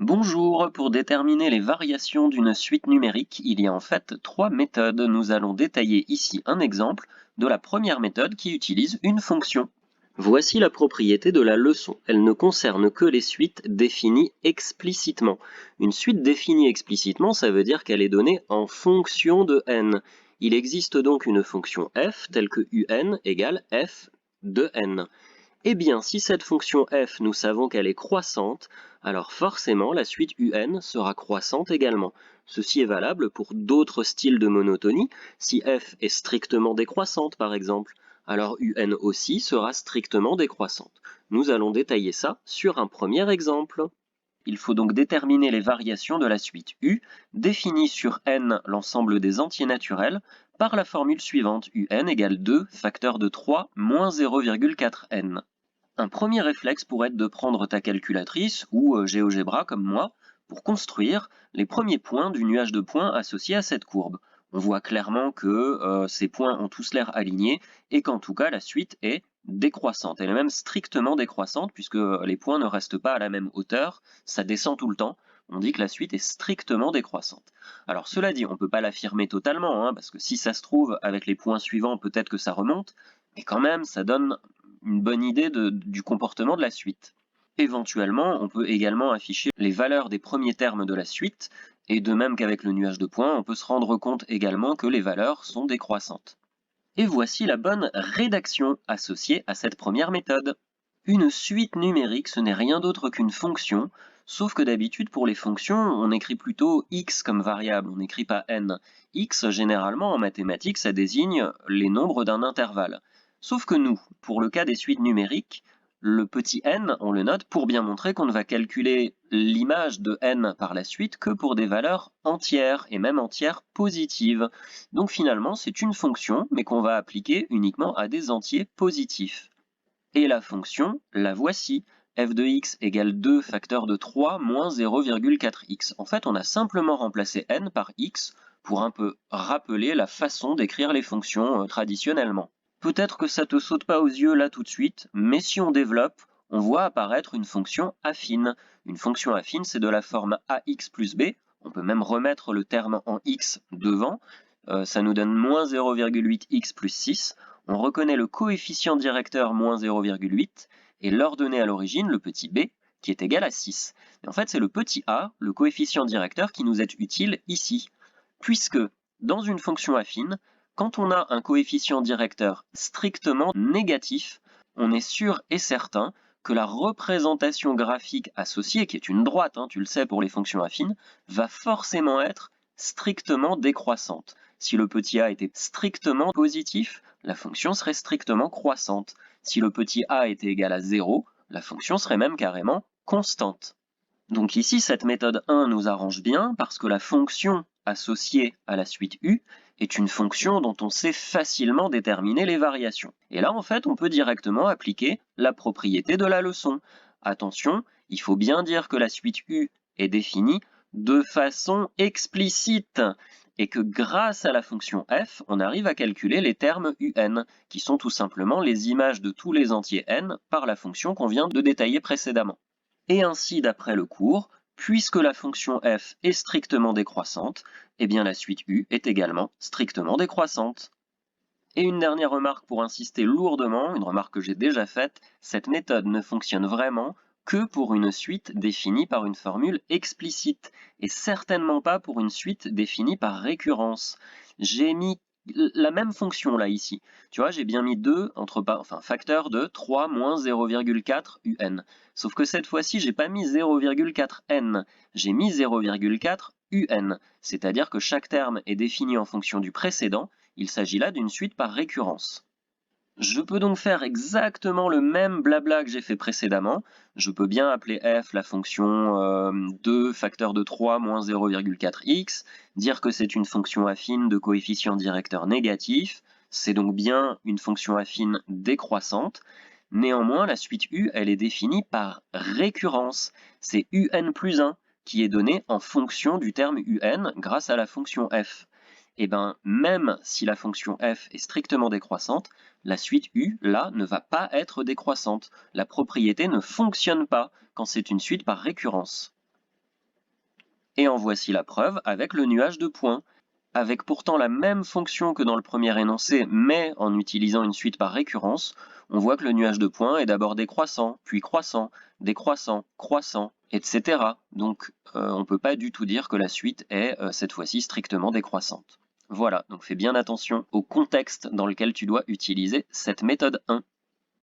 Bonjour, pour déterminer les variations d'une suite numérique, il y a en fait trois méthodes. Nous allons détailler ici un exemple de la première méthode qui utilise une fonction. Voici la propriété de la leçon. Elle ne concerne que les suites définies explicitement. Une suite définie explicitement, ça veut dire qu'elle est donnée en fonction de n. Il existe donc une fonction f telle que un égale f de n. Eh bien, si cette fonction f, nous savons qu'elle est croissante, alors forcément la suite un sera croissante également. Ceci est valable pour d'autres styles de monotonie. Si f est strictement décroissante par exemple, alors un aussi sera strictement décroissante. Nous allons détailler ça sur un premier exemple. Il faut donc déterminer les variations de la suite U, définie sur n l'ensemble des entiers naturels, par la formule suivante, un égale 2 facteur de 3 moins 0,4n. Un premier réflexe pourrait être de prendre ta calculatrice ou GeoGebra comme moi pour construire les premiers points du nuage de points associé à cette courbe. On voit clairement que ces points ont tous l'air alignés et qu'en tout cas la suite est décroissante. Elle est même strictement décroissante puisque les points ne restent pas à la même hauteur, ça descend tout le temps. On dit que la suite est strictement décroissante. Alors cela dit, on ne peut pas l'affirmer totalement, parce que si ça se trouve, avec les points suivants, peut-être que ça remonte, mais quand même, ça donne une bonne idée du comportement de la suite. Éventuellement, on peut également afficher les valeurs des premiers termes de la suite, et de même qu'avec le nuage de points, on peut se rendre compte également que les valeurs sont décroissantes. Et voici la bonne rédaction associée à cette première méthode. Une suite numérique, ce n'est rien d'autre qu'une fonction, sauf que d'habitude pour les fonctions, on écrit plutôt x comme variable, on n'écrit pas n. X, généralement en mathématiques, ça désigne les nombres d'un intervalle. Sauf que nous, pour le cas des suites numériques, le petit n, on le note pour bien montrer qu'on ne va calculer l'image de n par la suite que pour des valeurs entières, et même entières positives. Donc finalement, c'est une fonction, mais qu'on va appliquer uniquement à des entiers positifs. Et la fonction, la voici, f de x égale 2 facteur de 3 moins 0,4x. En fait, on a simplement remplacé n par x pour un peu rappeler la façon d'écrire les fonctions traditionnellement. Peut-être que ça te saute pas aux yeux là tout de suite, mais si on développe, on voit apparaître une fonction affine. Une fonction affine, c'est de la forme ax plus b. On peut même remettre le terme en x devant. Ça nous donne moins 0,8x plus 6. On reconnaît le coefficient directeur moins 0,8 et l'ordonnée à l'origine, le petit b, qui est égal à 6. Et en fait, c'est le petit a, le coefficient directeur, qui nous est utile ici, puisque dans une fonction affine, quand on a un coefficient directeur strictement négatif, on est sûr et certain que la représentation graphique associée, qui est une droite, tu le sais pour les fonctions affines, va forcément être strictement décroissante. Si le petit a était strictement positif, la fonction serait strictement croissante. Si le petit a était égal à 0, la fonction serait même carrément constante. Donc ici, cette méthode 1 nous arrange bien parce que la fonction associée à la suite U est une fonction dont on sait facilement déterminer les variations. Et là, en fait, on peut directement appliquer la propriété de la leçon. Attention, il faut bien dire que la suite U est définie de façon explicite et que grâce à la fonction f, on arrive à calculer les termes un, qui sont tout simplement les images de tous les entiers n par la fonction qu'on vient de détailler précédemment. Et ainsi, d'après le cours, puisque la fonction f est strictement décroissante, eh bien la suite u est également strictement décroissante. Et une dernière remarque pour insister lourdement, une remarque que j'ai déjà faite, cette méthode ne fonctionne vraiment que pour une suite définie par une formule explicite, et certainement pas pour une suite définie par récurrence. J'ai mis la même fonction là ici. Tu vois, j'ai bien mis 2 facteur de 3 moins 0,4 un. Sauf que cette fois-ci, j'ai pas mis 0,4 n, j'ai mis 0,4 un. C'est-à-dire que chaque terme est défini en fonction du précédent. Il s'agit là d'une suite par récurrence. Je peux donc faire exactement le même blabla que j'ai fait précédemment. Je peux bien appeler f la fonction 2 facteur de 3 moins 0,4x, dire que c'est une fonction affine de coefficient directeur négatif, c'est donc bien une fonction affine décroissante. Néanmoins, la suite u, elle est définie par récurrence. C'est un plus 1 qui est donné en fonction du terme un grâce à la fonction f. Et bien, même si la fonction f est strictement décroissante, la suite U, là, ne va pas être décroissante. La propriété ne fonctionne pas quand c'est une suite par récurrence. Et en voici la preuve avec le nuage de points. Avec pourtant la même fonction que dans le premier énoncé, mais en utilisant une suite par récurrence, on voit que le nuage de points est d'abord décroissant, puis croissant, décroissant, croissant, etc. Donc on ne peut pas du tout dire que la suite est cette fois-ci strictement décroissante. Voilà, donc fais bien attention au contexte dans lequel tu dois utiliser cette méthode 1.